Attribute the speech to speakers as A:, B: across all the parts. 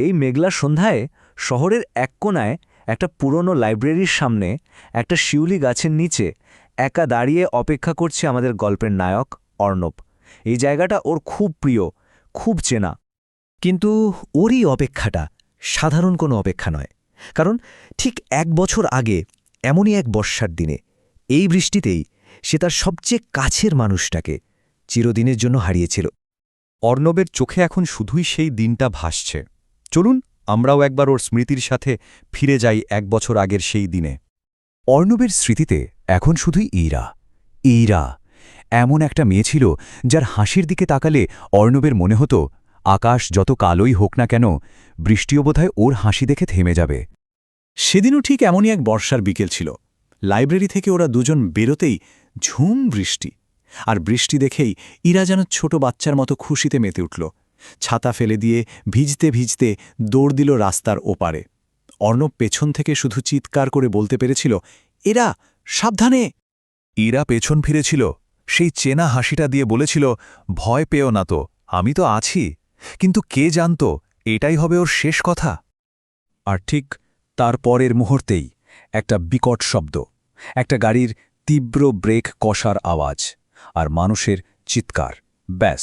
A: এই মেঘলা সন্ধ্যায় শহরের এক কোণায় একটা পুরনো লাইব্রেরির সামনে একটা শিউলি গাছের নিচে একা দাঁড়িয়ে অপেক্ষা করছে আমাদের গল্পের নায়ক অর্ণব। এই জায়গাটা ওর খুব প্রিয়, খুব চেনা।
B: কিন্তু ওরই অপেক্ষাটা সাধারণ কোনো অপেক্ষা নয়। কারণ ঠিক 1 বছর আগে এমনই এক বর্ষার দিনে এই বৃষ্টিতেই সে তার সবচেয়ে কাছের মানুষটাকে চিরদিনের জন্য হারিয়েছিল।
C: অর্ণবের চোখে এখন শুধুই সেই দিনটা ভাসছে। চলুন আমরাও একবার ওর স্মৃতির সাথে ফিরে যাই 1 বছর আগের সেই দিনে।
D: অর্ণবের স্মৃতিতে এখন শুধুই ইরা এমন একটা মেয়ে ছিল যার হাসির দিকে তাকালে অর্ণবের মনে হতো আকাশ যত কালোই হোক না কেন, বৃষ্টিও বোধহয় ওর হাসি দেখে থেমে যাবে।
E: সেদিনও ঠিক এমনই এক বর্ষার বিকেল ছিল। লাইব্রেরি থেকে ওরা দুজন বেরোতেই ঝুম বৃষ্টি। আর বৃষ্টি দেখেই ইরা যেন ছোট বাচ্চার মতো খুশিতে মেতে উঠল। ছাতা ফেলে দিয়ে ভিজতে ভিজতে দৌড় দিল রাস্তার ওপারে। অর্ণব পেছন থেকে শুধু চিৎকার করে বলতে পেরেছিল, এরা সাবধানে।
D: ইরা পেছন ফিরেছিল, সেই চেনা হাসিটা দিয়ে বলেছিল, ভয় পেও না তো, আমি তো আছি। কিন্তু কে জানত এটাই হবে ওর শেষ কথা।
B: আর ঠিক তার পরের মুহূর্তেই একটা বিকট শব্দ, একটা গাড়ির তীব্র ব্রেক কষার আওয়াজ আর মানুষের চিৎকার। ব্যাস,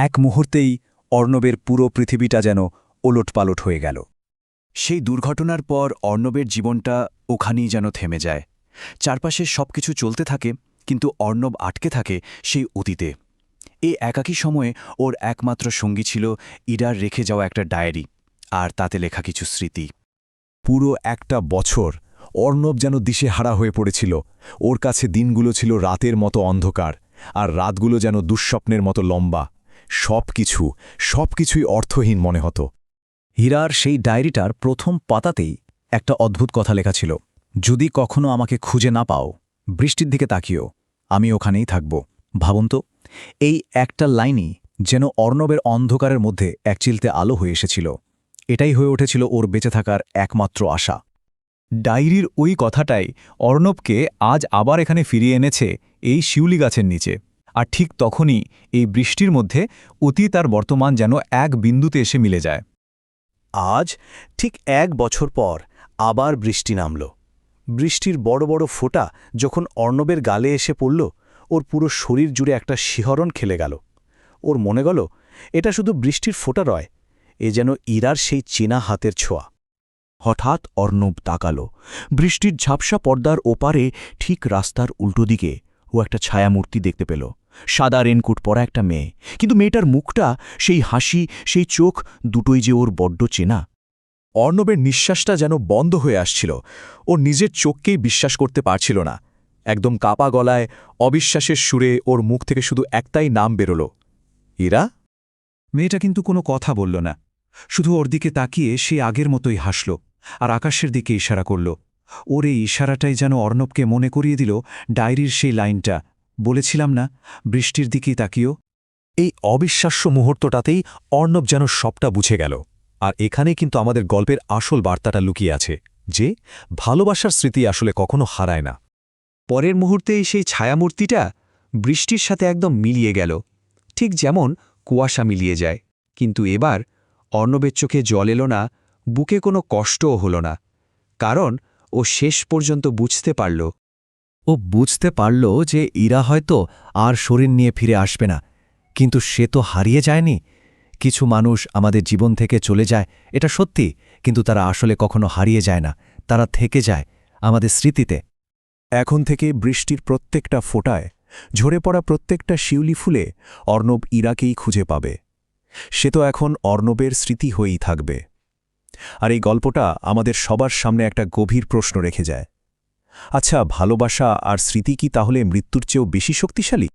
B: এক মুহূর্তেই অর্ণবের পুরো পৃথিবীটা যেন ওলটপালট হয়ে গেল।
E: সেই দুর্ঘটনার পর অর্ণবের জীবনটা ওখানেই যেন থেমে যায়। চারপাশে সবকিছু চলতে থাকে, কিন্তু অর্ণব আটকে থাকে সেই অতীতে। এই একাকী সময়ে ওর একমাত্র সঙ্গী ছিল ইরার রেখে যাওয়া একটা ডায়েরি, আর তাতে লেখা কিছু স্মৃতি।
D: পুরো একটা বছর অর্ণব যেন দিশেহারা হয়ে পড়েছিল। ওর কাছে দিনগুলো ছিল রাতের মতো অন্ধকার, আর রাতগুলো যেন দুঃস্বপ্নের মতো লম্বা। সবকিছুই অর্থহীন মনে হতো।
B: হীরার সেই ডায়েরিটার প্রথম পাতাতেই একটা অদ্ভুত কথা লেখা ছিল, যদি কখনো আমাকে খুঁজে না পাও, বৃষ্টির দিকে তাকিও, আমি ওখানেই থাকব। ভাবুন তো, এই একটা লাইনই যেন অর্ণবের অন্ধকারের মধ্যে এক চিলতে আলো হয়ে এসেছিল। এটাই হয়ে উঠেছিল ওর বেঁচে থাকার একমাত্র আশা।
C: ডায়েরির ওই কথাটাই অর্ণবকে আজ আবার এখানে ফিরিয়ে এনেছে, এই শিউলি গাছের নিচে। আর ঠিক তখনই এই বৃষ্টির মধ্যে অতীত আর বর্তমান যেন এক বিন্দুতে এসে মিলে যায়।
E: আজ ঠিক 1 বছর পর আবার বৃষ্টি নামল। বৃষ্টির বড় বড় ফোঁটা যখন অর্ণবের গালে এসে পড়ল, ওর পুরো শরীর জুড়ে একটা শিহরণ খেলে গেল। ওর মনে গেল এটা শুধু বৃষ্টির ফোঁটা নয়, এ যেন ইরার সেই চেনা হাতের ছোঁয়া।
D: হঠাৎ অর্ণব তাকাল। বৃষ্টির ঝাপসা পর্দার ওপারে ঠিক রাস্তার উল্টো দিকে ও একটা ছায়ামূর্তি দেখতে পেল। সাদা রেনকোট পরা একটা মেয়ে, কিন্তু মেয়েটার মুখটা, সেই হাসি, সেই চোখ দুটোই যে ওর বড্ড চেনা। অর্ণবের নিঃশ্বাসটা যেন বন্ধ হয়ে আসছিল। ও নিজের চোখকেই বিশ্বাস করতে পারছিল না। একদম কাপা গলায়, অবিশ্বাসের সুরে ওর মুখ থেকে শুধু একটাই নাম বেরোল, ইরা।
B: মেয়েটা কিন্তু কোনো কথা বলল না, শুধু ওর দিকে তাকিয়ে সে আগের মতোই হাসল আর আকাশের দিকে ইশারা করল। ওর এই ইশারাটাই যেন অর্ণবকে মনে করিয়ে দিল ডায়েরির সেই লাইনটা, বলেছিলাম না, বৃষ্টির দিকেই তাকিও।
D: এই অবিশ্বাস্য মুহূর্তটাতেই অর্ণব যেন সবটা বুঝে গেল। আর এখানেই কিন্তু আমাদের গল্পের আসল বার্তাটা লুকিয়ে আছে, যে ভালোবাসার স্মৃতি আসলে কখনো হারায় না।
B: পরের মুহূর্তেই সেই ছায়ামূর্তিটা বৃষ্টির সাথে একদম মিলিয়ে গেল, ঠিক যেমন কুয়াশা মিলিয়ে যায়। কিন্তু এবার অর্ণবের চোখে জল এলো না, বুকে কোনো কষ্টও হলো না, কারণ ও শেষ পর্যন্ত বুঝতে পারল যে ইরা হয়তো আর শরীর নিয়ে ফিরে আসবে না, কিন্তু সে তো হারিয়ে যায়নি। কিছু মানুষ আমাদের জীবন থেকে চলে যায়, এটা সত্যি, কিন্তু তারা আসলে কখনো হারিয়ে যায় না, তারা থেকে যায় আমাদের স্মৃতিতে।
D: এখন থেকে বৃষ্টির প্রত্যেকটা ফোঁটায়, ঝরে পড়া প্রত্যেকটা শিউলি ফুলে অর্ণব ইরাকেই খুঁজে পাবে। সে তো এখন অর্ণবের স্মৃতি হয়েই থাকবে। আর এই গল্পটা আমাদের সবার সামনে একটা গভীর প্রশ্ন রেখে যায়। আচ্ছা, ভালোবাসা আর স্মৃতি কি তাহলে মৃত্যুর চেয়েও বেশি শক্তিশালী?